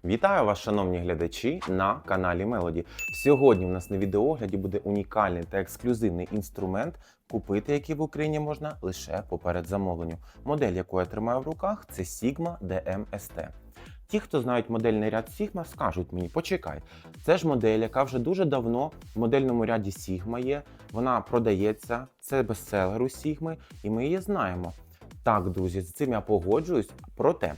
Вітаю вас, шановні глядачі, на каналі Melody. Сьогодні у нас на відеогляді буде унікальний та ексклюзивний інструмент, купити який в Україні можна лише по передзамовленню. Модель, яку я тримаю в руках, це Sigma DM-ST. Ті, хто знають модельний ряд Sigma, скажуть мені, почекай, це ж модель, яка вже дуже давно в модельному ряді Sigma є, вона продається, це бестселер у Sigma, і ми її знаємо. Так, друзі, з цим я погоджуюсь, проте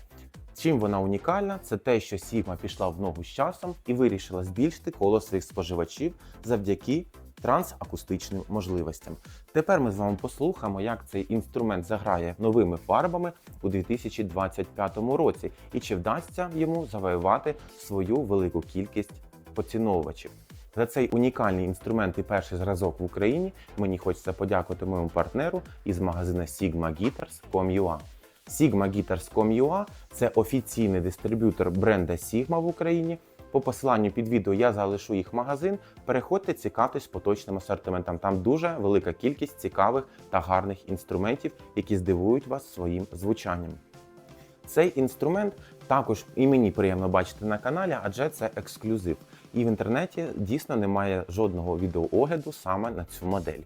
чим вона унікальна, це те, що Sigma пішла в ногу з часом і вирішила збільшити коло своїх споживачів завдяки трансакустичним можливостям. Тепер ми з вами послухаємо, як цей інструмент заграє новими фарбами у 2025 році і чи вдасться йому завоювати свою велику кількість поціновувачів. За цей унікальний інструмент і перший зразок в Україні мені хочеться подякувати моєму партнеру із магазину sigmaguitars.com.ua. sigmaguitars.com.ua – це офіційний дистриб'ютор бренда Sigma в Україні. По посиланню під відео я залишу їх магазин. Переходьте, цікавтесь поточним асортиментом. Там дуже велика кількість цікавих та гарних інструментів, які здивують вас своїм звучанням. Цей інструмент також і мені приємно бачити на каналі, адже це ексклюзив. І в інтернеті дійсно немає жодного відеоогляду саме на цю модель.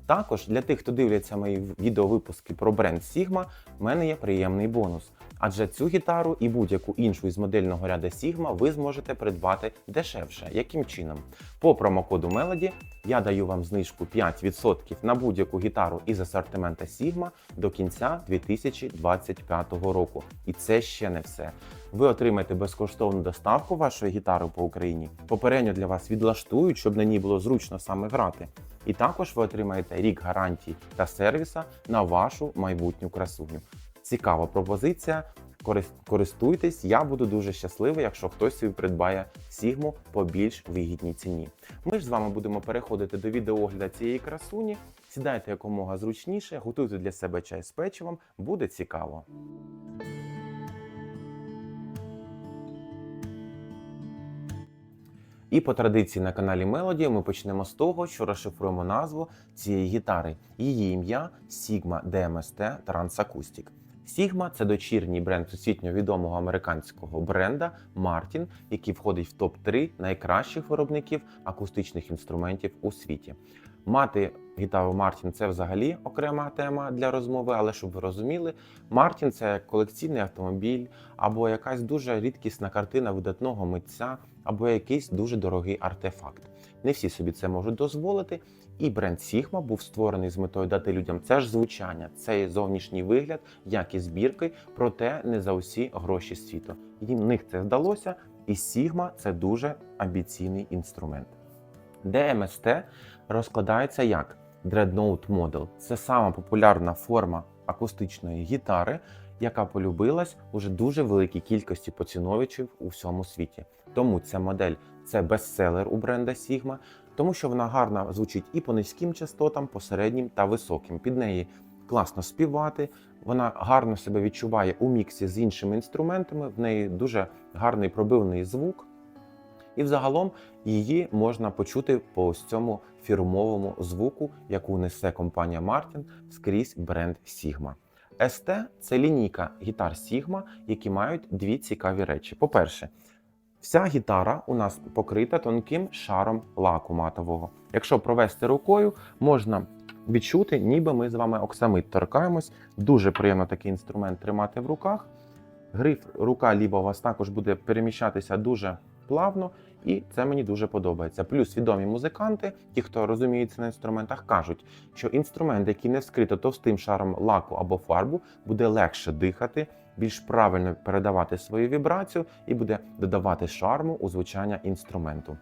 Також для тих, хто дивляться мої відеовипуски про бренд Sigma, в мене є приємний бонус. Адже цю гітару і будь-яку іншу із модельного ряду Sigma ви зможете придбати дешевше. Яким чином? По промокоду Melody я даю вам знижку 5% на будь-яку гітару із асортимента Sigma до кінця 2025 року. І це ще не все. Ви отримаєте безкоштовну доставку вашої гітари по Україні. Попередньо для вас відлаштують, щоб на ній було зручно саме грати. І також ви отримаєте рік гарантій та сервіса на вашу майбутню красуню. Цікава пропозиція, користуйтесь, я буду дуже щасливий, якщо хтось собі придбає Sigma по більш вигідній ціні. Ми ж з вами будемо переходити до відеоогляду цієї красуні. Сідайте якомога зручніше, готуйте для себе чай з печивом, буде цікаво. І по традиції на каналі Melody ми почнемо з того, що розшифруємо назву цієї гітари. Її ім'я Sigma DM-ST Transacoustic. Sigma – це дочірній бренд всесвітньо відомого американського бренда Martin, який входить в топ-3 найкращих виробників акустичних інструментів у світі. Мати гітару Martin – це взагалі окрема тема для розмови, але щоб ви розуміли, Martin – це колекційний автомобіль, або якась дуже рідкісна картина видатного митця, або якийсь дуже дорогий артефакт. Не всі собі це можуть дозволити, і бренд Sigma був створений з метою дати людям це ж звучання, цей зовнішній вигляд, як і збірки, проте не за усі гроші світу. Їм них це вдалося, і Sigma – це дуже амбіційний інструмент. DM-ST розкладається як Dreadnought Model. Це сама популярна форма акустичної гітари, яка полюбилась уже дуже великій кількості поціновувачів у всьому світі. Тому ця модель – це бестселер у бренда Sigma, тому що вона гарно звучить і по низьким частотам, по середнім та високим. Під неї класно співати, вона гарно себе відчуває у міксі з іншими інструментами, в неї дуже гарний пробивний звук. І взагалом її можна почути по ось цьому фірмовому звуку, яку несе компанія Martin скрізь бренд Sigma. ST – це лінійка гітар Sigma, які мають дві цікаві речі. По-перше, вся гітара у нас покрита тонким шаром лаку матового. Якщо провести рукою, можна відчути, ніби ми з вами оксамит торкаємось. Дуже приємно такий інструмент тримати в руках. Гриф рука ліва у вас також буде переміщатися дуже плавно, і це мені дуже подобається. Плюс відомі музиканти, ті, хто розуміється на інструментах, кажуть, що інструмент, який не вскрито товстим шаром лаку або фарбу, буде легше дихати, більш правильно передавати свою вібрацію і буде додавати шарму у звучання інструменту.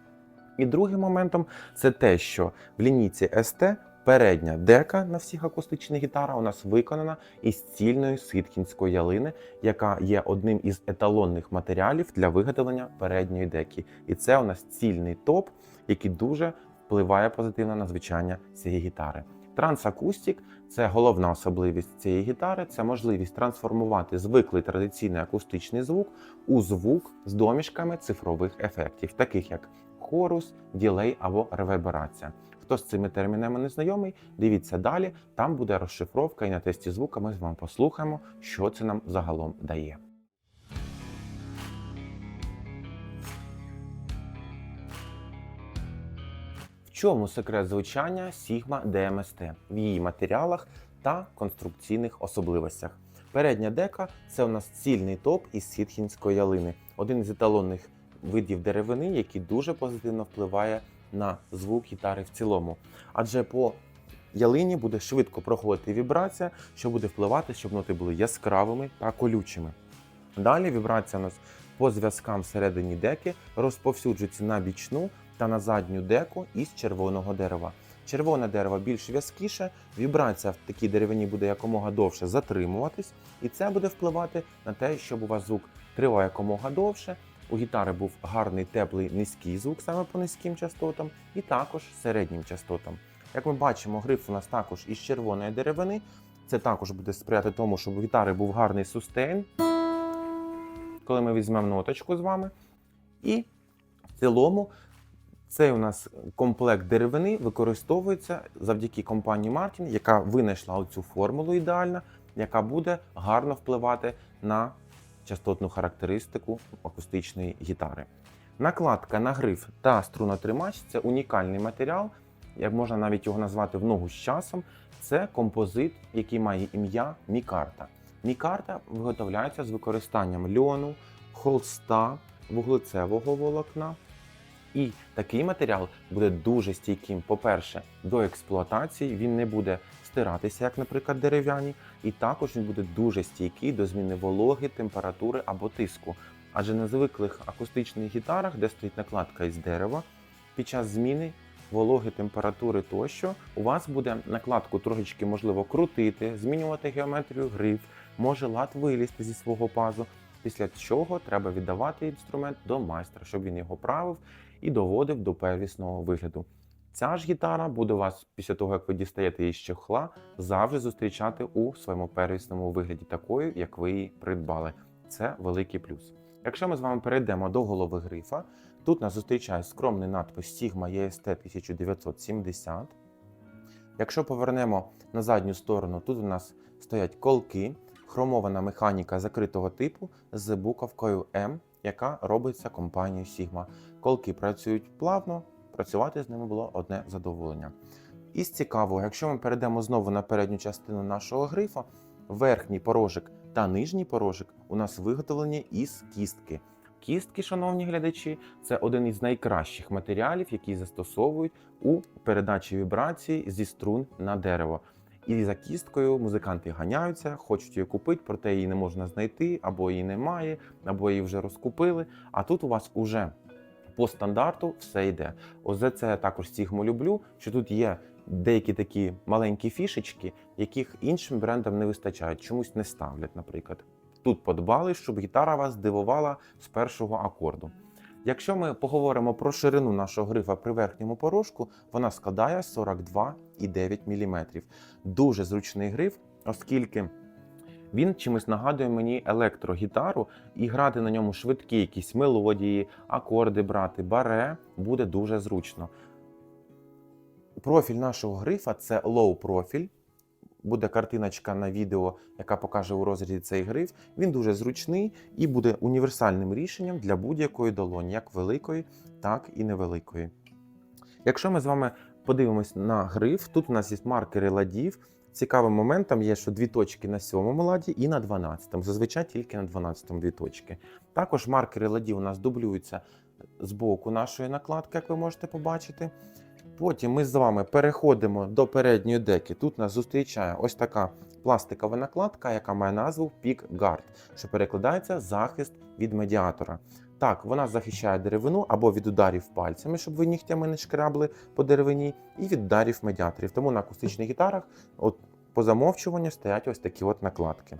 І другим моментом це те, що в лінійці ST передня дека на всіх акустичних гітарах у нас виконана із цільної ситкінської ялини, яка є одним із еталонних матеріалів для виготовлення передньої деки. І це у нас цільний топ, який дуже впливає позитивно на звучання цієї гітари. Transacoustic – це головна особливість цієї гітари, це можливість трансформувати звиклий традиційний акустичний звук у звук з домішками цифрових ефектів, таких як хорус, ділей або реверберація. Хто з цими термінами не знайомий, дивіться далі, там буде розшифровка і на тесті звука ми з вами послухаємо, що це нам загалом дає. чому секрет звучання Sigma DMST? В її матеріалах та конструкційних особливостях. Передня дека – це у нас цільний топ із сітхінської ялини, один із еталонних видів деревини, який дуже позитивно впливає на звук гітари в цілому. Адже по ялині буде швидко проходити вібрація, що буде впливати, щоб ноти були яскравими та колючими. Далі вібрація у нас по зв'язкам всередині деки розповсюджується на бічну та на задню деку із червоного дерева. Червоне дерево більш в'язкіше, вібрація в такій деревині буде якомога довше затримуватись, і це буде впливати на те, щоб у вас звук тривав якомога довше. У гітари був гарний, теплий, низький звук саме по низьким частотам, і також середнім частотам. Як ми бачимо, гриф у нас також із червоної деревини. Це також буде сприяти тому, щоб у гітари був гарний сустейн, коли ми візьмемо ноточку з вами. І в цілому цей у нас комплект деревини використовується завдяки компанії Martin, яка винайшла оцю формулу ідеальну, яка буде гарно впливати на частотну характеристику акустичної гітари. Накладка на гриф та струнотримач – це унікальний матеріал, як можна навіть його назвати в ногу з часом. Це композит, який має ім'я мікарта. Мікарта виготовляється з використанням льону, холста, вуглецевого волокна. І такий матеріал буде дуже стійким, по-перше, до експлуатації, він не буде стиратися, як, наприклад, дерев'яні, і також він буде дуже стійкий до зміни вологи, температури або тиску. Адже на звиклих акустичних гітарах, де стоїть накладка із дерева, під час зміни вологи, температури тощо, у вас буде накладку трошечки, можливо, крутити, змінювати геометрію гриф, може лад вилізти зі свого пазу, після чого треба віддавати інструмент до майстра, щоб він його правив і доводив до первісного вигляду. Ця ж гітара буде вас, після того, як ви дістаєте її з чохла, завжди зустрічати у своєму первісному вигляді, такою, як ви її придбали. Це великий плюс. Якщо ми з вами перейдемо до голови грифа, тут нас зустрічає скромний надпис Sigma EST 1970. Якщо повернемо на задню сторону, тут у нас стоять колки, хромована механіка закритого типу з буковкою М, яка робиться компанією Sigma. Колки працюють плавно, працювати з ними було одне задоволення. Із цікавого, якщо ми перейдемо знову на передню частину нашого грифа, верхній порожек та нижній порожек у нас виготовлені із кістки. Кістки, шановні глядачі, це один із найкращих матеріалів, які застосовують у передачі вібрації зі струн на дерево. І за кісткою музиканти ганяються, хочуть її купити, проте її не можна знайти, або її немає, або її вже розкупили. А тут у вас уже по стандарту все йде. Ось за це я також Sigma люблю, що тут є деякі такі маленькі фішечки, яких іншим брендам не вистачає, чомусь не ставлять, наприклад. Тут подбали, щоб гітара вас здивувала з першого акорду. Якщо ми поговоримо про ширину нашого грифа при верхньому порожку, вона складає 42,9 мм. Дуже зручний гриф, оскільки він чимось нагадує мені електрогітару, і грати на ньому швидкі якісь мелодії, акорди брати, баре буде дуже зручно. Профіль нашого грифа – це low профіль. Буде картиночка на відео, яка покаже у розрізі цей гриф. Він дуже зручний і буде універсальним рішенням для будь-якої долоні, як великої, так і невеликої. Якщо ми з вами подивимось на гриф, тут у нас є маркери ладів. Цікавим моментом є, що дві точки на 7-му ладі і на 12-му. Зазвичай тільки на 12-му дві точки. Також маркери ладів у нас дублюються з боку нашої накладки, як ви можете побачити. Потім ми з вами переходимо до передньої деки. Тут нас зустрічає ось така пластикова накладка, яка має назву Peak Guard, що перекладається захист від медіатора. Так, вона захищає деревину або від ударів пальцями, щоб ви нігтями не шкрабли по деревині, і від ударів медіаторів. Тому на акустичних гітарах по замовчуванню стоять ось такі накладки.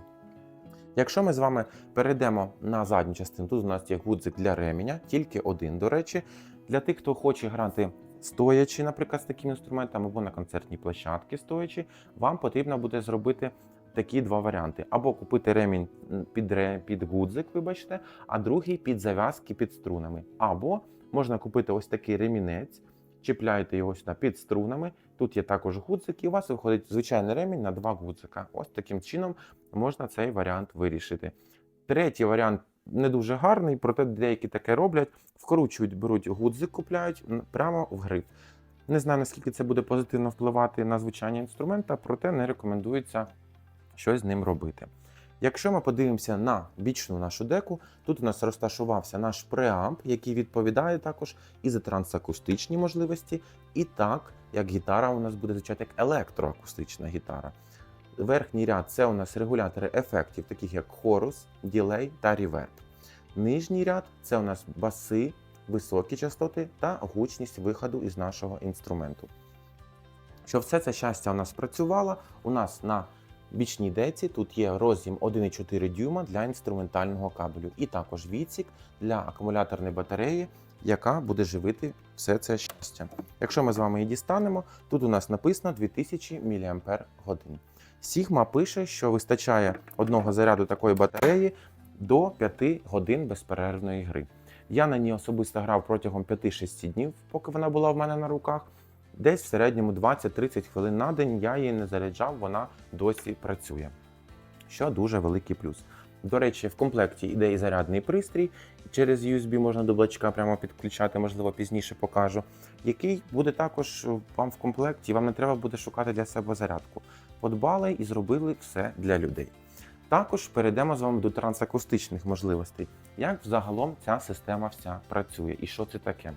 Якщо ми з вами перейдемо на задню частину, тут у нас є гудзик для ременя, тільки один, до речі. Для тих, хто хоче грати стоячи, наприклад, з таким інструментом, або на концертній площадці стоячи, вам потрібно буде зробити такі два варіанти. Або купити ремінь під гудзик, вибачте, а другий під зав'язки під струнами. Або можна купити ось такий ремінець, чіпляєте його сюди під струнами, тут є також гудзик, і у вас виходить звичайний ремінь на два гудзика. Ось таким чином можна цей варіант вирішити. Третій варіант не дуже гарний, проте деякі таке роблять, вкручують, беруть гудзик, купляють прямо в гриф. Не знаю, наскільки це буде позитивно впливати на звучання інструмента, проте не рекомендується щось з ним робити. Якщо ми подивимося на бічну нашу деку, тут у нас розташувався наш преамп, який відповідає також і за трансакустичні можливості, і так, як гітара у нас буде звучати як електроакустична гітара. Верхній ряд – це у нас регулятори ефектів, таких як хорус, ділей та реверб. Нижній ряд – це у нас баси, високі частоти та гучність виходу із нашого інструменту. Щоб все це щастя у нас працювало, у нас на бічній деці тут є роз'єм 1,4 дюйма для інструментального кабелю і також відсік для акумуляторної батареї, яка буде живити все це щастя. Якщо ми з вами її дістанемо, тут у нас написано 2000 мАч. Sigma пише, що вистачає одного заряду такої батареї до 5 годин безперервної гри. Я на ній особисто грав протягом 5-6 днів, поки вона була в мене на руках. Десь в середньому 20-30 хвилин на день я її не заряджав, вона досі працює. Що дуже великий плюс. До речі, в комплекті йде і зарядний пристрій, через USB можна до блочка прямо підключати, можливо, пізніше покажу, який буде також вам в комплекті, вам не треба буде шукати для себе зарядку. Подбали і зробили все для людей. Також перейдемо з вами до трансакустичних можливостей. Як взагалом ця система вся працює і що це таке?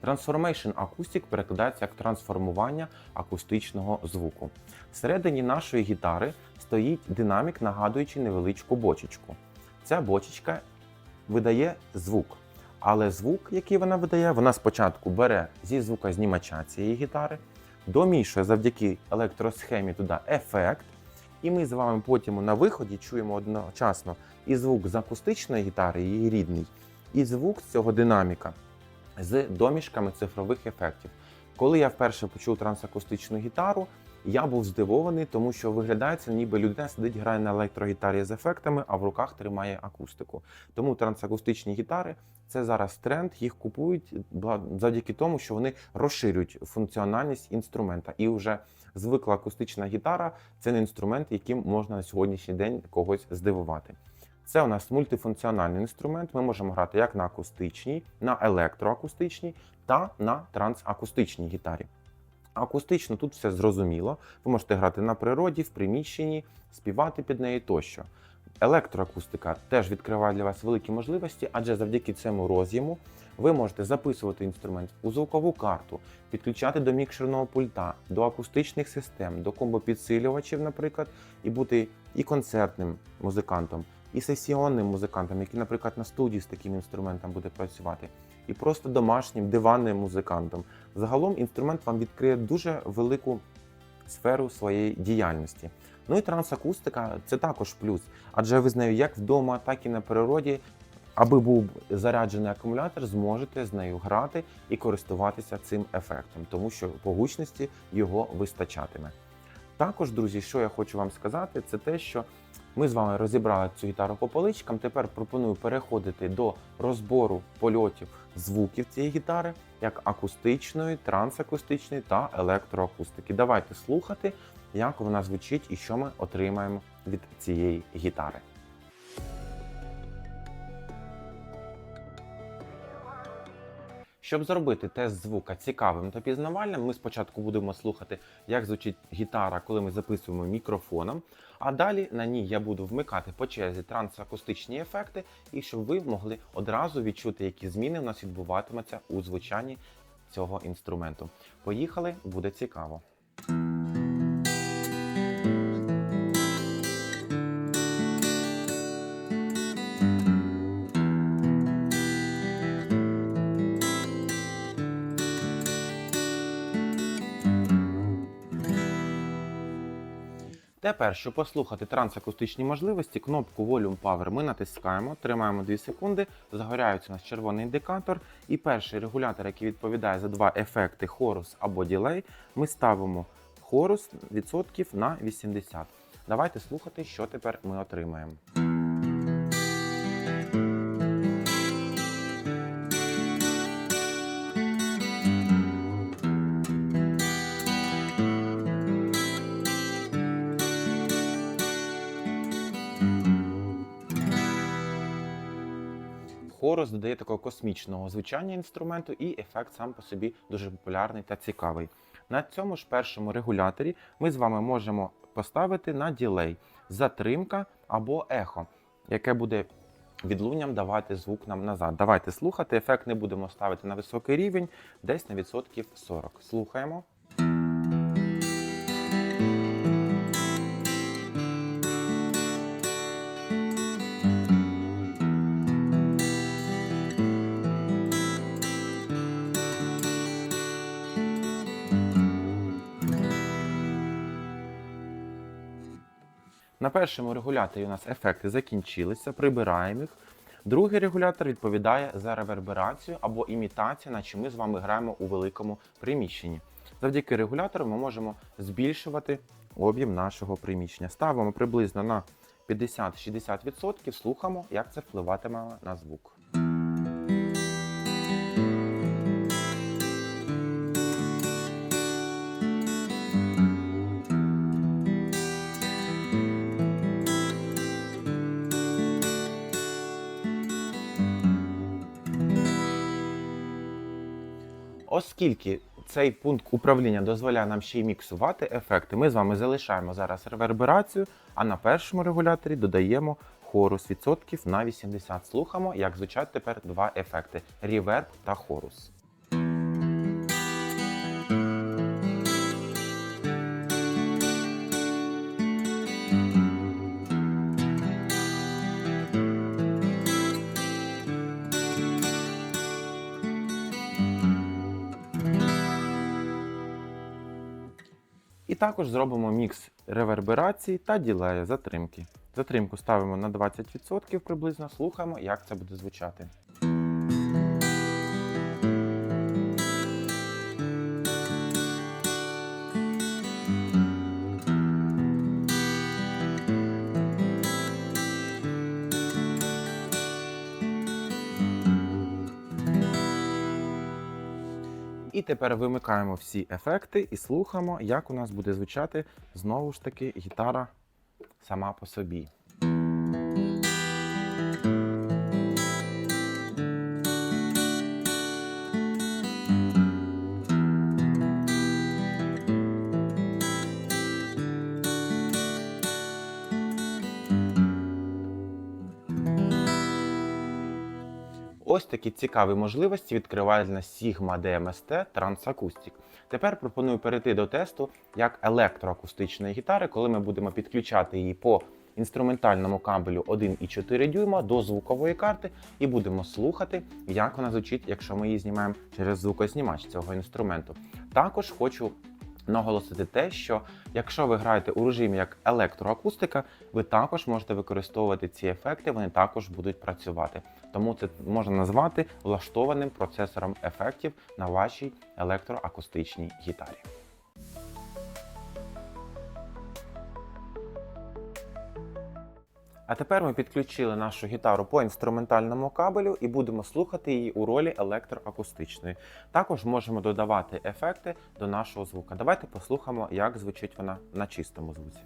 Transformation Acoustic перекладається як трансформування акустичного звуку. Всередині нашої гітари стоїть динамік, нагадуючи невеличку бочечку. Ця бочечка видає звук. Але звук, який вона видає, вона спочатку бере зі звукознімача цієї гітари, домішує завдяки електросхемі туди ефект, і ми з вами потім на виході чуємо одночасно і звук з акустичної гітари, її рідний, і звук з цього динаміка з домішками цифрових ефектів. Коли я вперше почув трансакустичну гітару, я був здивований, тому що виглядає це, ніби людина сидить, грає на електрогітарі з ефектами, а в руках тримає акустику. Тому трансакустичні гітари – це зараз тренд, їх купують завдяки тому, що вони розширюють функціональність інструмента. І вже звикла акустична гітара – це не інструмент, яким можна на сьогоднішній день когось здивувати. Це у нас мультифункціональний інструмент, ми можемо грати як на акустичній, на електроакустичній та на трансакустичній гітарі. Акустично тут все зрозуміло, ви можете грати на природі, в приміщенні, співати під неї тощо. Електроакустика теж відкриває для вас великі можливості, адже завдяки цьому роз'єму ви можете записувати інструмент у звукову карту, підключати до мікшерного пульта, до акустичних систем, до комбопідсилювачів, наприклад, і бути і концертним музикантом, і сесіонним музикантом, який, наприклад, на студії з таким інструментом буде працювати, і просто домашнім диванним музикантом. Загалом інструмент вам відкриє дуже велику сферу своєї діяльності. Ну і трансакустика – це також плюс, адже ви з нею як вдома, так і на природі, аби був заряджений акумулятор, зможете з нею грати і користуватися цим ефектом, тому що по гучності його вистачатиме. Також, друзі, що я хочу вам сказати, це те, що ми з вами розібрали цю гітару по поличкам, тепер пропоную переходити до розбору польотів звуків цієї гітари, як акустичної, трансакустичної та електроакустики. Давайте слухати, як вона звучить і що ми отримаємо від цієї гітари. Щоб зробити тест звука цікавим та пізнавальним, ми спочатку будемо слухати, як звучить гітара, коли ми записуємо мікрофоном, а далі на ній я буду вмикати по черзі трансакустичні ефекти, і щоб ви могли одразу відчути, які зміни у нас відбуватимуться у звучанні цього інструменту. Поїхали, буде цікаво. Тепер, щоб послухати трансакустичні можливості, кнопку Volume Power ми натискаємо, тримаємо 2 секунди, загоряється у нас червоний індикатор, і перший регулятор, який відповідає за два ефекти хорус або ділей, ми ставимо хорус відсотків на 80. Давайте слухати, що тепер ми отримаємо. хорус додає такого космічного звучання інструменту, і ефект сам по собі дуже популярний та цікавий. На цьому ж першому регуляторі ми з вами можемо поставити на ділей затримка або ехо, яке буде відлунням давати звук нам назад. Давайте слухати. Ефект не будемо ставити на високий рівень, десь на відсотків 40. Слухаємо. На першому регуляторі у нас ефекти закінчилися, прибираємо їх. Другий регулятор відповідає за реверберацію або імітацію, наче ми з вами граємо у великому приміщенні. Завдяки регулятору ми можемо збільшувати об'єм нашого приміщення. Ставимо приблизно на 50-60%, слухаємо, як це впливатиме на звук. Оскільки цей пункт управління дозволяє нам ще й міксувати ефекти, ми з вами залишаємо зараз реверберацію, а на першому регуляторі додаємо хорус відсотків на 80. Слухаємо, як звучать тепер два ефекти – реверб та хорус. І також зробимо мікс реверберації та ділею затримки. Затримку ставимо на 20% приблизно, слухаємо, як це буде звучати. І тепер вимикаємо всі ефекти і слухаємо, як у нас буде звучати знову ж таки гітара сама по собі. Ось такі цікаві можливості відкриває для нас Sigma DMST Transacoustic. Тепер пропоную перейти до тесту як електроакустичної гітари, коли ми будемо підключати її по інструментальному кабелю 1,4 дюйма до звукової карти і будемо слухати, як вона звучить, якщо ми її знімаємо через звукознімач цього інструменту. Також хочу наголосити те, що якщо ви граєте у режимі як електроакустика, ви також можете використовувати ці ефекти, вони також будуть працювати. Тому це можна назвати влаштованим процесором ефектів на вашій електроакустичній гітарі. А тепер ми підключили нашу гітару по інструментальному кабелю і будемо слухати її у ролі електроакустичної. Також можемо додавати ефекти до нашого звука. Давайте послухаємо, як звучить вона на чистому звуці.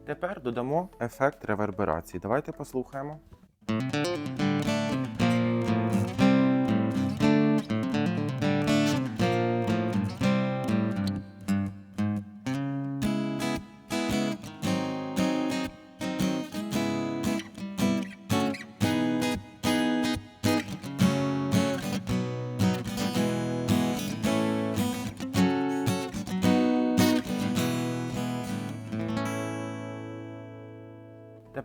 Тепер додамо ефект реверберації. Давайте послухаємо.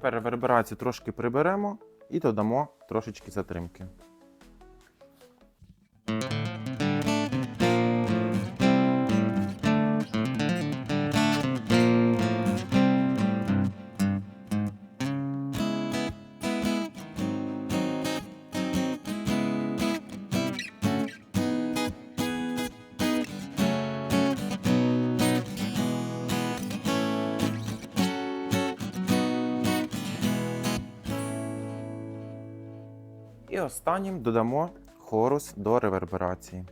Тепер реверберацію трошки приберемо і додамо трошечки затримки. І останнім додамо хорус до реверберації.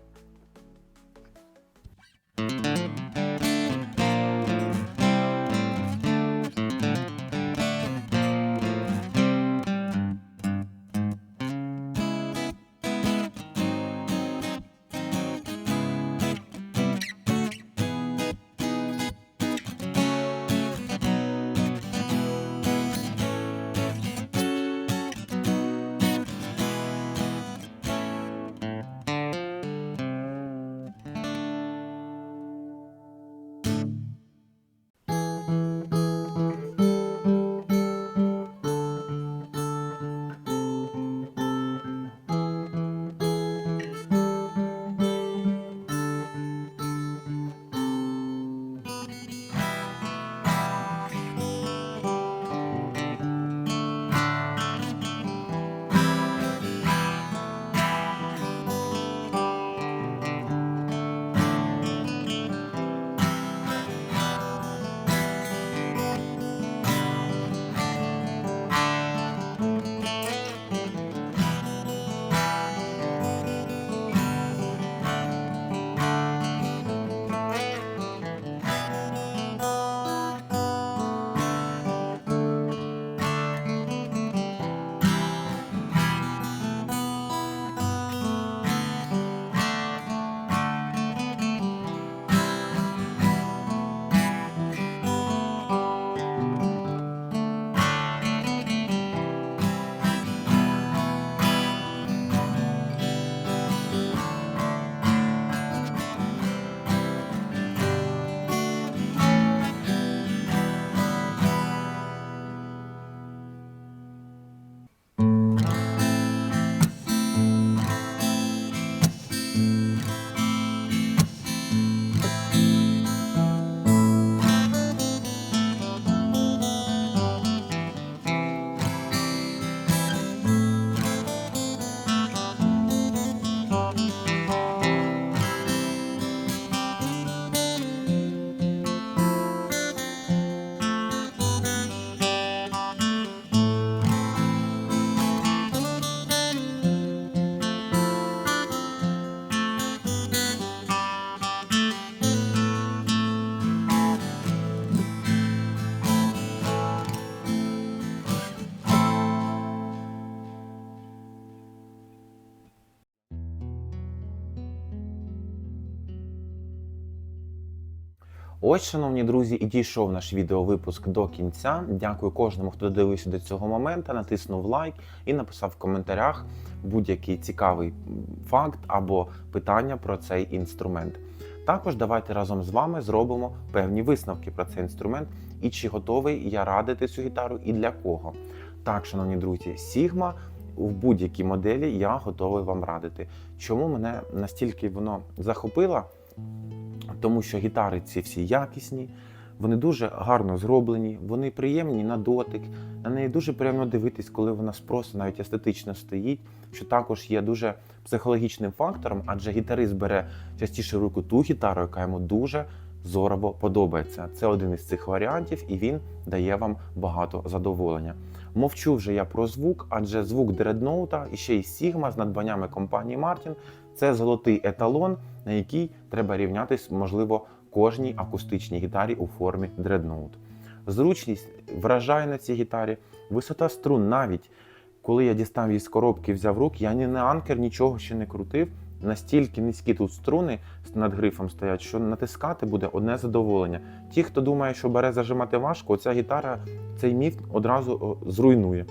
Ось, шановні друзі, і дійшов наш відеовипуск до кінця. Дякую кожному, хто додивився до цього моменту, натиснув лайк і написав в коментарях будь-який цікавий факт або питання про цей інструмент. Також давайте разом з вами зробимо певні висновки про цей інструмент і чи готовий я радити цю гітару і для кого. Так, шановні друзі, Sigma в будь-якій моделі я готовий вам радити. Чому мене настільки воно захопило? Тому що гітари ці всі якісні, вони дуже гарно зроблені, вони приємні на дотик, на неї дуже приємно дивитись, коли вона просто навіть естетично стоїть, що також є дуже психологічним фактором, адже гітарист бере частіше в руку ту гітару, яка йому дуже зорово подобається. Це один із цих варіантів, і він дає вам багато задоволення. Мовчу вже я про звук, адже звук дредноута і ще й Sigma з надбаннями компанії Martin – це золотий еталон, на який треба рівнятись, можливо, кожній акустичній гітарі у формі дредноут. Зручність вражає на цій гітарі, висота струн навіть, коли я дістав її з коробки, взяв в руки, я ні на анкер, нічого ще не крутив, настільки низькі тут струни над грифом стоять, що натискати буде одне задоволення. Ті, хто думає, що бере зажимати важко, оця гітара цей міф одразу зруйнує.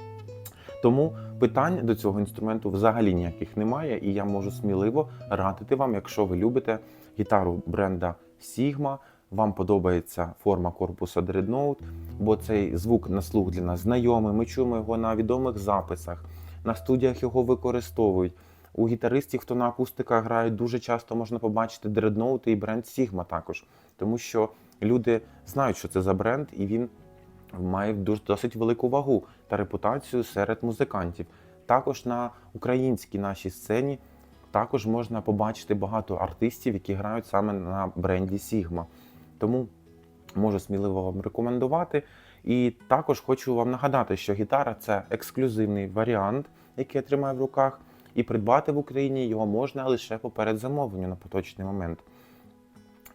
Тому питань до цього інструменту взагалі ніяких немає, і я можу сміливо радити вам, якщо ви любите гітару бренда Sigma, вам подобається форма корпуса Dreadnought, бо цей звук на слух для нас знайомий, ми чуємо його на відомих записах, на студіях його використовують. У гітаристів, хто на акустиках грають, дуже часто можна побачити Dreadnought і бренд Sigma також, тому що люди знають, що це за бренд, і він має досить велику вагу та репутацію серед музикантів. Також на українській нашій сцені також можна побачити багато артистів, які грають саме на бренді Sigma. Тому можу сміливо вам рекомендувати. І також хочу вам нагадати, що гітара – це ексклюзивний варіант, який я тримаю в руках. і придбати в Україні його можна лише по передзамовленню на поточний момент.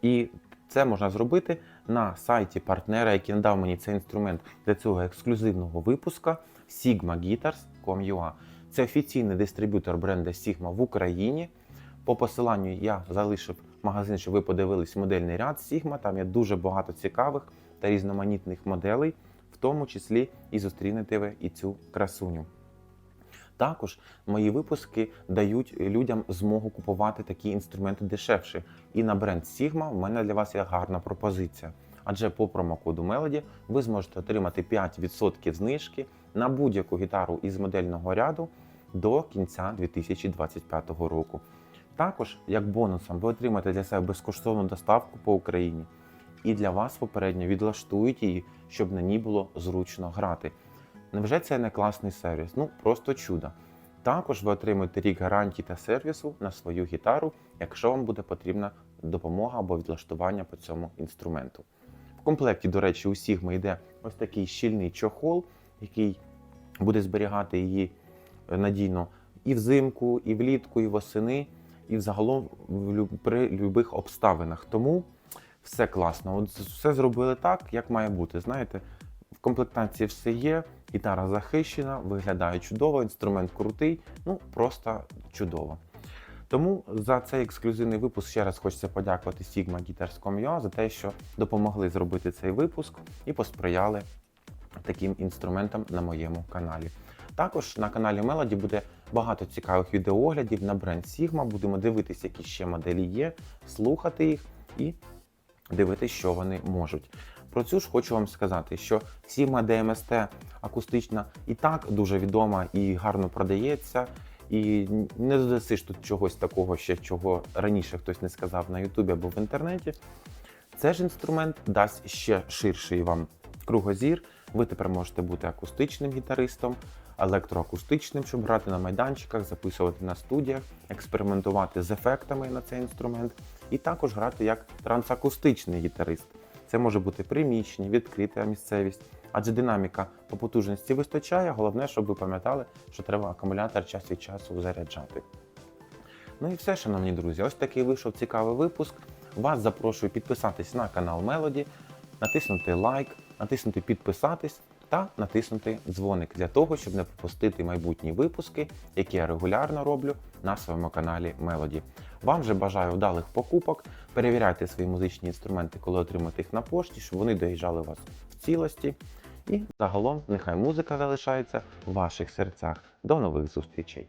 І це можна зробити на сайті партнера, який надав мені цей інструмент для цього ексклюзивного випуска sigmaguitars.com.ua. Це офіційний дистриб'ютор бренду Sigma в Україні. По посиланню я залишив магазин, щоб ви подивились модельний ряд Sigma. Там є дуже багато цікавих та різноманітних моделей, в тому числі і зустрінете ви і цю красуню. Також мої випуски дають людям змогу купувати такі інструменти дешевше. І на бренд Sigma в мене для вас є гарна пропозиція. Адже по промокоду Melody ви зможете отримати 5% знижки на будь-яку гітару із модельного ряду до кінця 2025 року. Також, як бонусом, ви отримаєте для себе безкоштовну доставку по Україні. І для вас попередньо відлаштують її, щоб на ній було зручно грати. Невже це не класний сервіс? Ну, просто чудо. Також ви отримаєте рік гарантії та сервісу на свою гітару, якщо вам буде потрібна допомога або відлаштування по цьому інструменту. В комплекті, до речі, у Sigma йде ось такий щільний чохол, який буде зберігати її надійно і взимку, і влітку, і восени, і взагалом при будь-яких обставинах. Тому все класно. От все зробили так, як має бути. Знаєте, в комплектації все є, гітара захищена, виглядає чудово, інструмент крутий, ну просто чудово. Тому за цей ексклюзивний випуск ще раз хочеться подякувати sigmaguitars.com.ua за те, що допомогли зробити цей випуск і посприяли таким інструментам на моєму каналі. Також на каналі Melody буде багато цікавих відеооглядів на бренд Sigma. Будемо дивитися, які ще моделі є, слухати їх і дивитися, що вони можуть. Про цю ж хочу вам сказати, що Sigma DMST акустична і так дуже відома і гарно продається. І не додасиш тут чогось такого, ще чого раніше хтось не сказав на Ютубі або в інтернеті. Цей ж інструмент дасть ще ширший вам кругозір. Ви тепер можете бути акустичним гітаристом, електроакустичним, щоб грати на майданчиках, записувати на студіях, експериментувати з ефектами на цей інструмент і також грати як трансакустичний гітарист. Це може бути приміщення, відкрита місцевість, адже динаміка по потужності вистачає, головне, щоб ви пам'ятали, що треба акумулятор час від часу заряджати. Ну і все, шановні друзі, ось такий вийшов цікавий випуск. Вас запрошую підписатись на канал Melody, натиснути лайк, натиснути підписатись та натиснути дзвоник для того, щоб не пропустити майбутні випуски, які я регулярно роблю на своєму каналі Melody. Вам же бажаю вдалих покупок, перевіряйте свої музичні інструменти, коли отримаєте їх на пошті, щоб вони доїжджали у вас в цілості. І загалом нехай музика залишається в ваших серцях. До нових зустрічей!